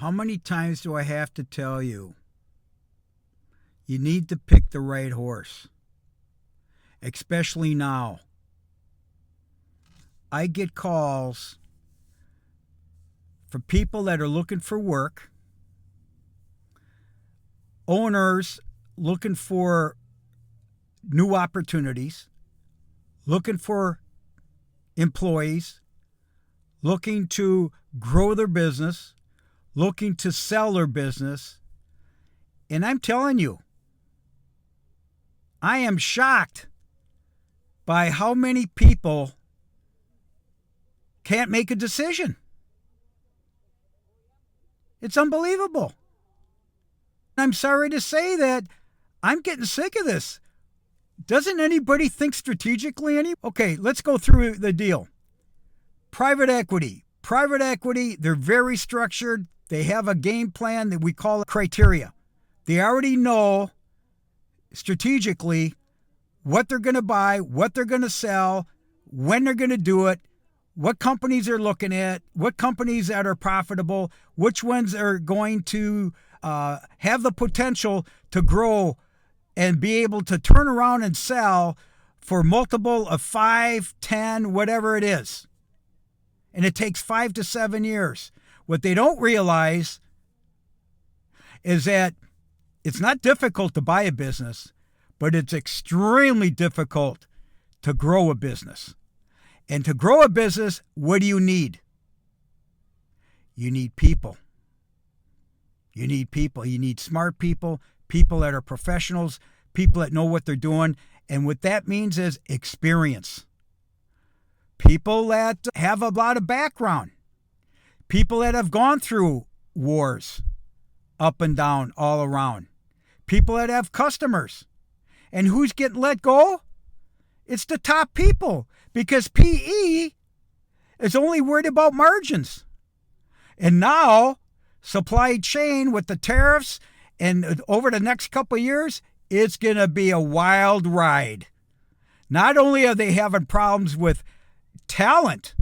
How many times do I have to tell you? You need to pick the right horse, especially now. I get calls for people that are looking for work, owners looking for new opportunities, looking for employees, looking to grow their business, looking to sell their business. And I'm telling you, I am shocked by how many people can't make a decision. It's unbelievable. I'm sorry to say that I'm getting sick of this. Doesn't anybody think strategically? Okay, let's go through the deal. Private equity. Private equity, they're very structured. They have a game plan that we call criteria. They already know strategically what they're going to buy, what they're going to sell, when they're going to do it, what companies they're looking at, what companies that are profitable, which ones are going to have the potential to grow and be able to turn around and sell for multiple of 5, 10, whatever it is. And it takes 5 to 7 years. What they don't realize is that it's not difficult to buy a business, but it's extremely difficult to grow a business. And to grow a business, what do you need? You need people. You need people. You need smart people, people that are professionals, people that know what they're doing. And what that means is experience. People that have a lot of background. People that have gone through wars up and down all around. People that have customers. And who's getting let go? It's the top people, because PE is only worried about margins. And now, supply chain with the tariffs, and over the next couple of years, it's going to be a wild ride. Not only are they having problems with talent,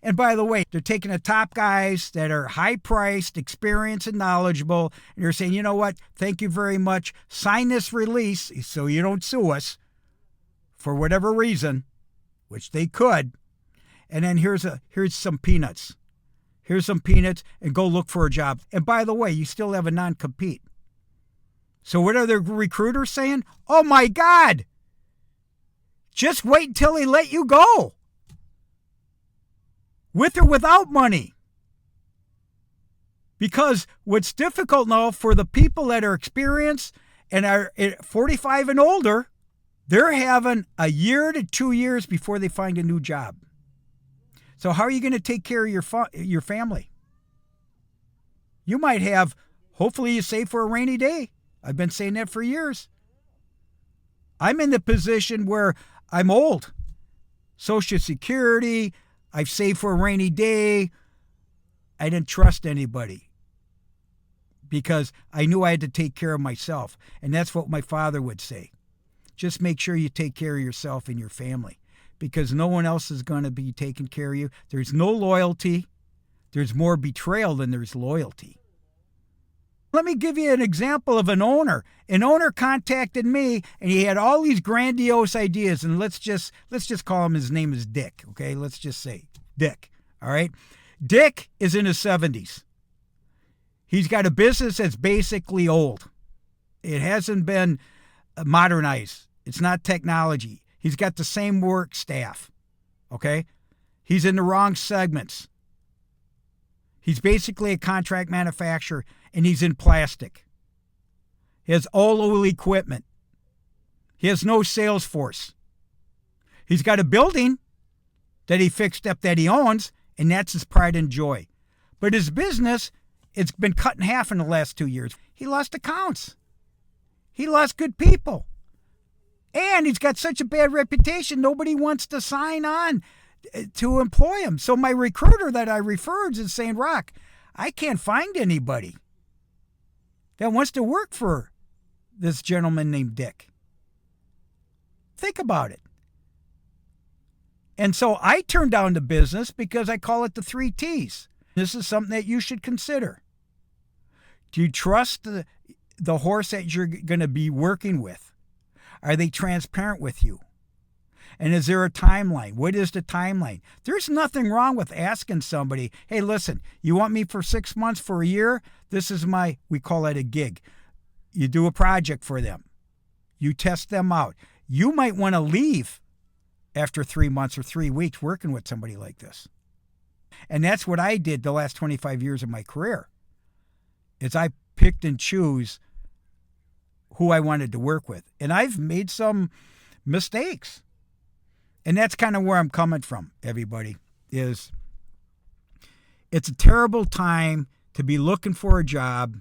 and by the way, they're taking the top guys that are high-priced, experienced, and knowledgeable, and they're saying, you know what, thank you very much, sign this release so you don't sue us for whatever reason, which they could, and then here's some peanuts. Here's some peanuts, and go look for a job. And by the way, you still have a non-compete. So what are the recruiters saying? Oh my God, just wait until they let you go. With or without money. Because what's difficult now for the people that are experienced and are 45 and older, they're having a year to 2 years before they find a new job. So how are you going to take care of your family? You might have, hopefully you save for a rainy day. I've been saying that for years. I'm in the position where I'm old. Social Security, I've saved for a rainy day. I didn't trust anybody because I knew I had to take care of myself. And that's what my father would say. Just make sure you take care of yourself and your family, because no one else is going to be taking care of you. There's no loyalty. There's more betrayal than there's loyalty. Let me give you an example of an owner. An owner contacted me, and he had all these grandiose ideas. And let's just call him, his name is Dick. Okay, let's just say Dick. All right, Dick is in his 70s. He's got a business that's basically old. It hasn't been modernized. It's not technology. He's got the same work staff. Okay, he's in the wrong segments. He's basically a contract manufacturer, and he's in plastic. He has all old equipment. He has no sales force. He's got a building that he fixed up that he owns, and that's his pride and joy. But his business, it's been cut in half in the last 2 years. He lost accounts. He lost good people. And he's got such a bad reputation, nobody wants to sign on to employ him. So my recruiter that I referred is saying, Rock, I can't find anybody that wants to work for this gentleman named Dick. Think about it. And so I turned down the business because I call it the 3 T's. This is something that you should consider. Do you trust the horse that you're going to be working with? Are they transparent with you? And is there a timeline? What is the timeline? There's nothing wrong with asking somebody, hey, listen, you want me for 6 months, for a year? This is we call it a gig. You do a project for them. You test them out. You might want to leave after 3 months or 3 weeks working with somebody like this. And that's what I did the last 25 years of my career, is I picked and choose who I wanted to work with. And I've made some mistakes. And that's kind of where I'm coming from, everybody, is it's a terrible time to be looking for a job.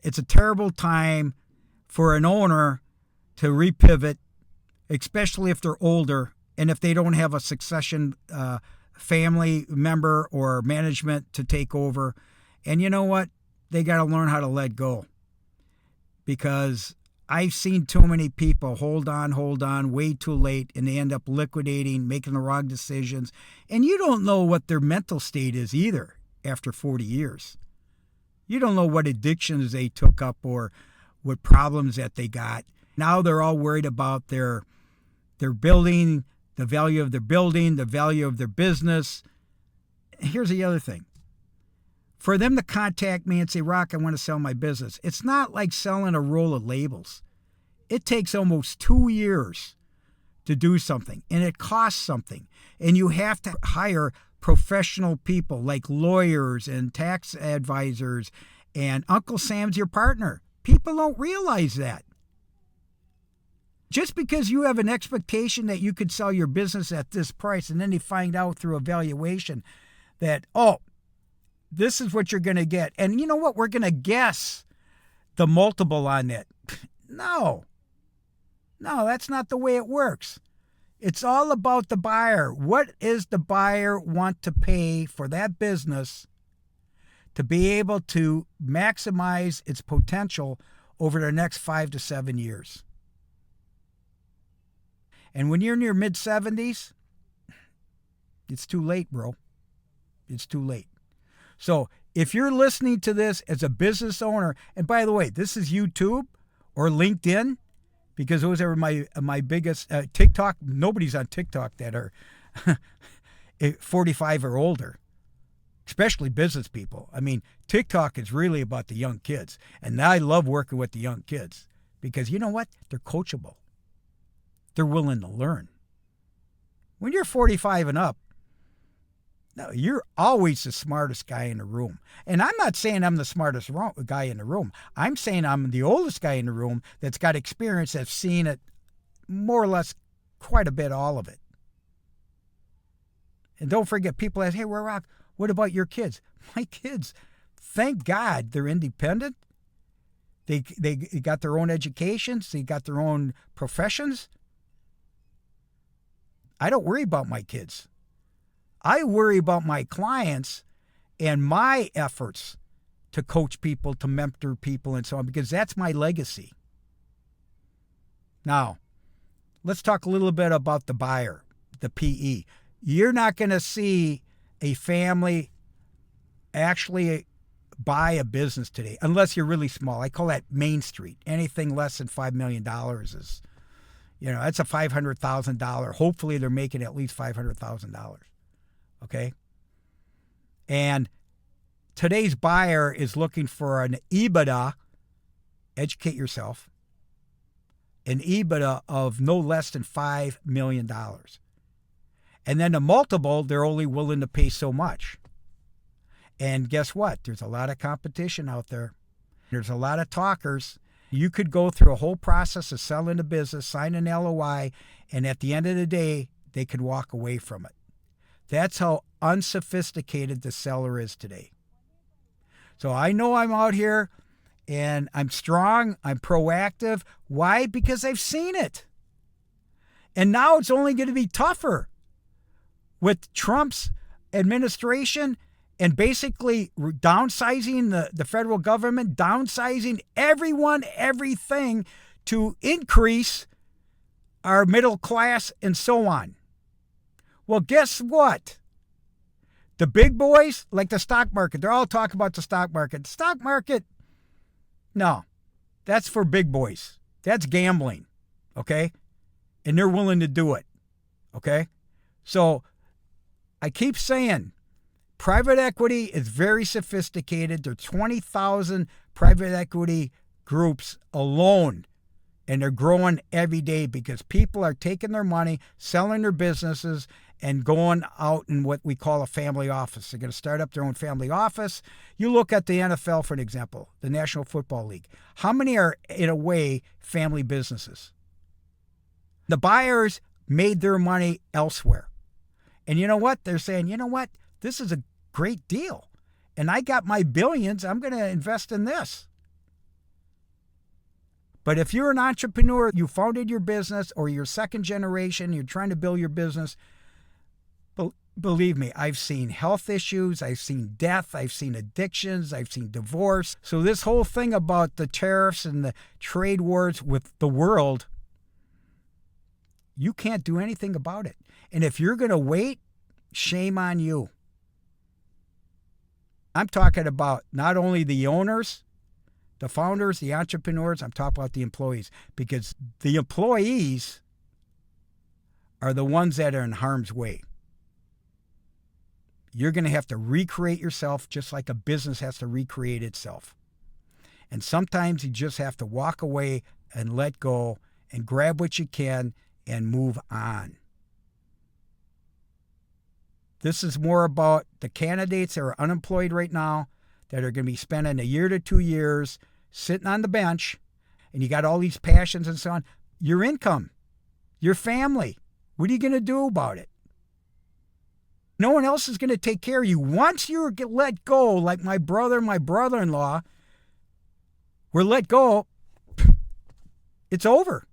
It's a terrible time for an owner to repivot, especially if they're older and if they don't have a succession family member or management to take over. And you know what? They got to learn how to let go, because I've seen too many people hold on, way too late, and they end up liquidating, making the wrong decisions. And you don't know what their mental state is either after 40 years. You don't know what addictions they took up or what problems that they got. Now they're all worried about their building, the value of their building, the value of their business. Here's the other thing. For them to contact me and say, Rock, I want to sell my business, it's not like selling a roll of labels. It takes almost 2 years to do something, and it costs something. And you have to hire professional people like lawyers and tax advisors, and Uncle Sam's your partner. People don't realize that. Just because you have an expectation that you could sell your business at this price, and then they find out through evaluation that, this is what you're going to get. And you know what? We're going to guess the multiple on it. No, that's not the way it works. It's all about the buyer. What is the buyer want to pay for that business to be able to maximize its potential over the next 5 to 7 years? And when you're in your mid-70s, it's too late, bro. It's too late. So if you're listening to this as a business owner, and by the way, this is YouTube or LinkedIn, because those are my biggest, TikTok. Nobody's on TikTok that are 45 or older, especially business people. I mean, TikTok is really about the young kids. And I love working with the young kids because you know what? They're coachable. They're willing to learn. When you're 45 and up, no, you're always the smartest guy in the room. And I'm not saying I'm the smartest guy in the room. I'm saying I'm the oldest guy in the room that's got experience, that's seen it more or less quite a bit, all of it. And don't forget, people ask, hey, Rock, what about your kids? My kids, thank God they're independent. They got their own educations. They got their own professions. I don't worry about my kids. I worry about my clients and my efforts to coach people, to mentor people, and so on, because that's my legacy. Now, let's talk a little bit about the buyer, the PE. You're not going to see a family actually buy a business today, unless you're really small. I call that Main Street. Anything less than $5 million is, that's a $500,000. Hopefully they're making at least $500,000. Okay? And today's buyer is looking for an EBITDA, educate yourself, an EBITDA of no less than $5 million. And then the multiple, they're only willing to pay so much. And guess what? There's a lot of competition out there. There's a lot of talkers. You could go through a whole process of selling a business, sign an LOI, and at the end of the day, they could walk away from it. That's how unsophisticated the seller is today. So I know I'm out here and I'm strong, I'm proactive. Why? Because I've seen it. And now it's only going to be tougher with Trump's administration and basically downsizing the federal government, downsizing everyone, everything to increase our middle class and so on. Well, guess what? The big boys, like the stock market, they're all talking about the stock market. The stock market, No, that's for big boys. That's gambling, okay? And they're willing to do it, okay? So I keep saying private equity is very sophisticated. There are 20,000 private equity groups alone, and they're growing every day because people are taking their money, selling their businesses, and going out in what we call a family office. They're going to start up their own family office. You look at the NFL, for an example, the National Football League. How many are, in a way, family businesses? The buyers made their money elsewhere. And you know what? They're saying, you know what? This is a great deal. And I got my billions. I'm going to invest in this. But if you're an entrepreneur, you founded your business, or you're second generation, you're trying to build your business, believe me, I've seen health issues, I've seen death, I've seen addictions, I've seen divorce. So this whole thing about the tariffs and the trade wars with the world, you can't do anything about it. And if you're going to wait, shame on you. I'm talking about not only the owners, the founders, the entrepreneurs, I'm talking about the employees, because the employees are the ones that are in harm's way. You're going to have to recreate yourself just like a business has to recreate itself. And sometimes you just have to walk away and let go and grab what you can and move on. This is more about the candidates that are unemployed right now, that are going to be spending a year to 2 years sitting on the bench, and you got all these passions and so on. Your income, your family, what are you going to do about it? No one else is going to take care of you. Once you get let go, like my brother and my brother-in-law were let go, it's over.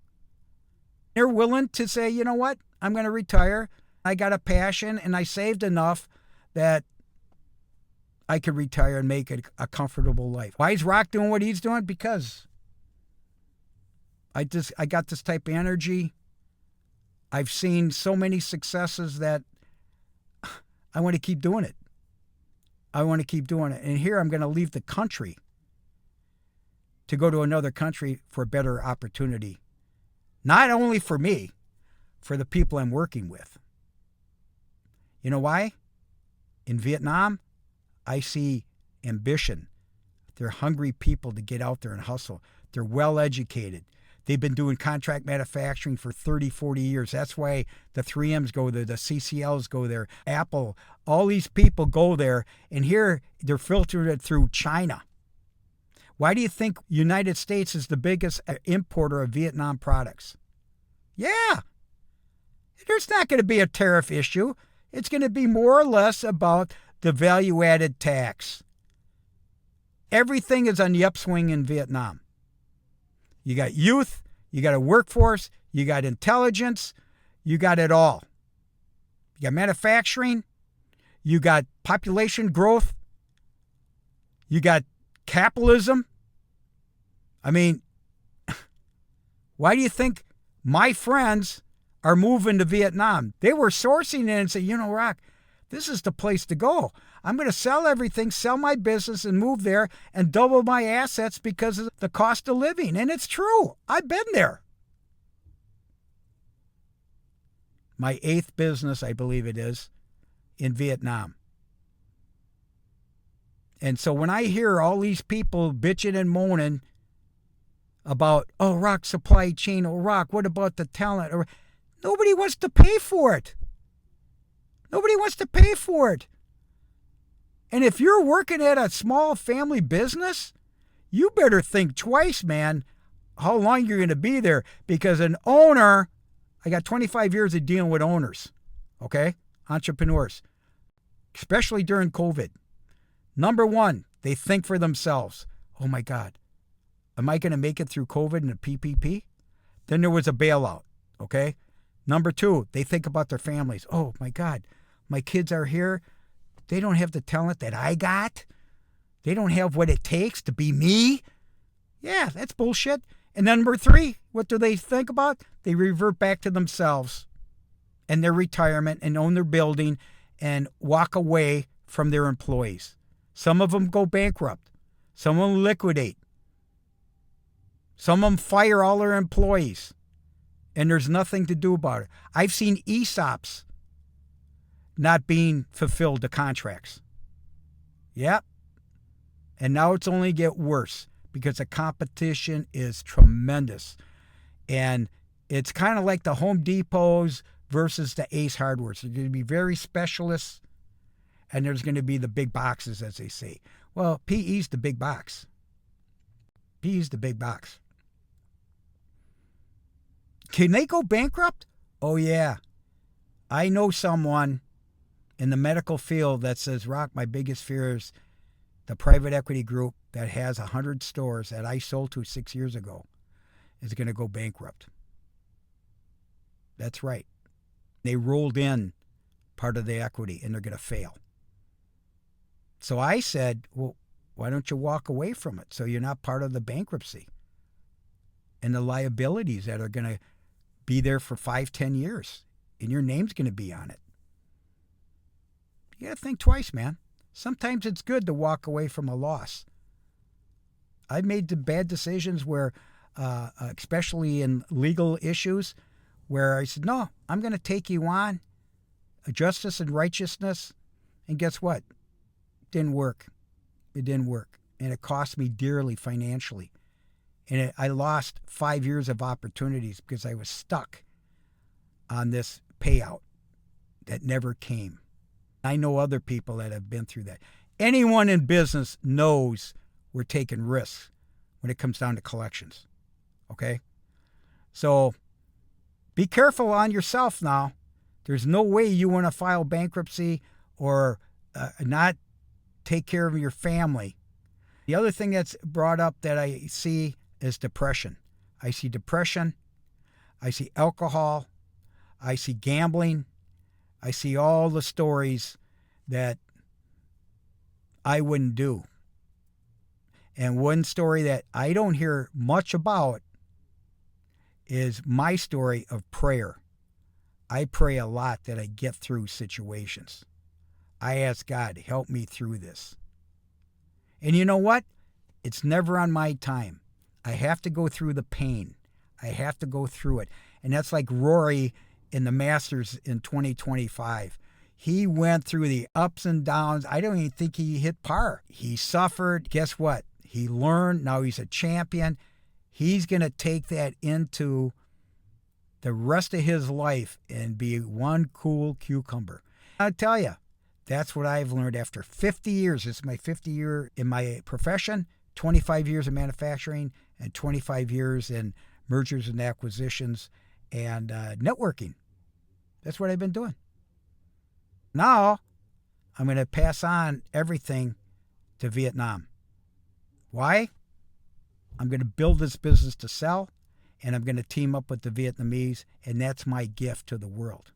They're willing to say, you know what, I'm going to retire. I got a passion, and I saved enough that I could retire and make it a comfortable life. Why is Rock doing what he's doing? Because I got this type of energy. I've seen so many successes that I want to keep doing it. I want to keep doing it. And here I'm going to leave the country to go to another country for a better opportunity. Not only for me, for the people I'm working with. You know why? In Vietnam, I see ambition. They're hungry people to get out there and hustle. They're well educated. They've been doing contract manufacturing for 30, 40 years. That's why the 3Ms go there, the CCLs go there, Apple, all these people go there. And here they're filtering it through China. Why do you think United States is the biggest importer of Vietnam products? Yeah. There's not going to be a tariff issue. It's going to be more or less about the value-added tax. Everything is on the upswing in Vietnam. You got youth, you got a workforce, you got intelligence, you got it all. You got manufacturing, you got population growth, you got capitalism. I mean, why do you think my friends are moving to Vietnam? They were sourcing it and saying, you know, Rock, this is the place to go. I'm going to sell everything, sell my business, and move there and double my assets because of the cost of living. And it's true. I've been there. My 8th business, I believe it is, in Vietnam. And so when I hear all these people bitching and moaning about, oh, Rock, supply chain, oh, Rock, what about the talent? Or nobody wants to pay for it. Nobody wants to pay for it. And if you're working at a small family business, you better think twice, man, how long you're going to be there. Because an owner, I got 25 years of dealing with owners, okay? Entrepreneurs, especially during COVID. Number one, they think for themselves. Oh my God, am I going to make it through COVID and the PPP? Then there was a bailout, okay? Number two, they think about their families. Oh my God, my kids are here. They don't have the talent that I got. They don't have what it takes to be me. Yeah, that's bullshit. And number three, what do they think about? They revert back to themselves and their retirement and own their building and walk away from their employees. Some of them go bankrupt. Some of them liquidate. Some of them fire all their employees, and there's nothing to do about it. I've seen ESOPs not being fulfilled to contracts. Yep. And now it's only get worse because the competition is tremendous. And it's kind of like the Home Depots versus the Ace Hardwares. They're going to be very specialists, and there's going to be the big boxes, as they say. Well, PE's the big box. PE's the big box. Can they go bankrupt? Oh, yeah. I know someone in the medical field that says, Rock, my biggest fear is the private equity group that has 100 stores that I sold to 6 years ago is going to go bankrupt. That's right. They rolled in part of the equity and they're going to fail. So I said, well, why don't you walk away from it so you're not part of the bankruptcy and the liabilities that are going to be there for 5-10 years, and your name's going to be on it. You got to think twice, man. Sometimes it's good to walk away from a loss. I've made the bad decisions where, especially in legal issues, where I said, no, I'm going to take you on, justice and righteousness, and guess what? Didn't work. It didn't work, and it cost me dearly financially. And I lost 5 years of opportunities because I was stuck on this payout that never came. I know other people that have been through that. Anyone in business knows we're taking risks when it comes down to collections. Okay? So be careful on yourself now. There's no way you want to file bankruptcy or not take care of your family. The other thing that's brought up that I see is depression. I see depression. I see alcohol. I see gambling. I see all the stories that I wouldn't do. And one story that I don't hear much about is my story of prayer. I pray a lot that I get through situations. I ask God, help me through this. And you know what? It's never on my time. I have to go through the pain. I have to go through it. And that's like Rory in the Masters in 2025. He went through the ups and downs. I don't even think he hit par. He suffered. Guess what? He learned. Now he's a champion. He's going to take that into the rest of his life and be one cool cucumber. I'll tell you, that's what I've learned after 50 years. This is my 50th year in my profession, 25 years in manufacturing, and 25 years in mergers and acquisitions and networking. That's what I've been doing. Now, I'm going to pass on everything to Vietnam. Why? I'm going to build this business to sell, and I'm going to team up with the Vietnamese, and that's my gift to the world.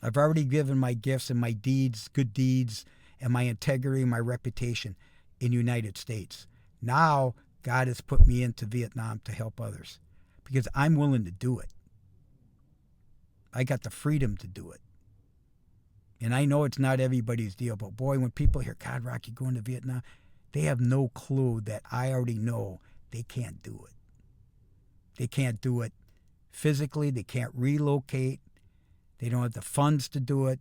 I've already given my gifts and my deeds, good deeds, and my integrity and my reputation in the United States. Now, God has put me into Vietnam to help others because I'm willing to do it. I got the freedom to do it. And I know it's not everybody's deal, but boy, when people hear, God, Rock, you're going to Vietnam, they have no clue that I already know they can't do it. They can't do it physically. They can't relocate. They don't have the funds to do it.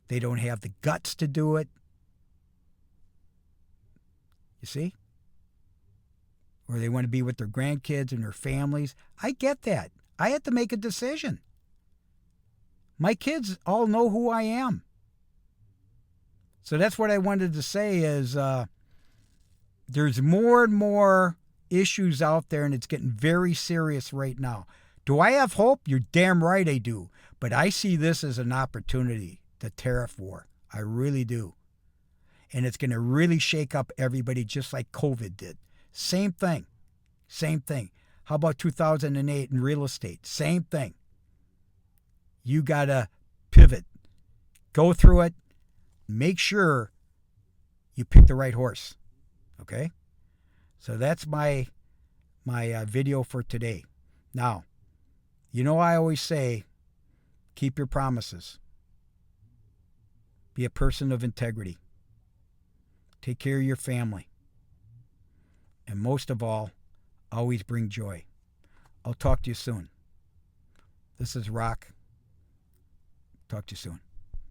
They don't have the guts to do it. You see? Or they want to be with their grandkids and their families. I get that. I had to make a decision. My kids all know who I am. So that's what I wanted to say is there's more and more issues out there, and it's getting very serious right now. Do I have hope? You're damn right I do. But I see this as an opportunity, the tariff war. I really do. And it's going to really shake up everybody just like COVID did. Same thing. Same thing. How about 2008 in real estate? Same thing. You got to pivot. Go through it. Make sure you pick the right horse. Okay? So that's my video for today. Now, you know I always say, keep your promises. Be a person of integrity. Take care of your family. And most of all, always bring joy. I'll talk to you soon. This is Rock. Talk to you soon.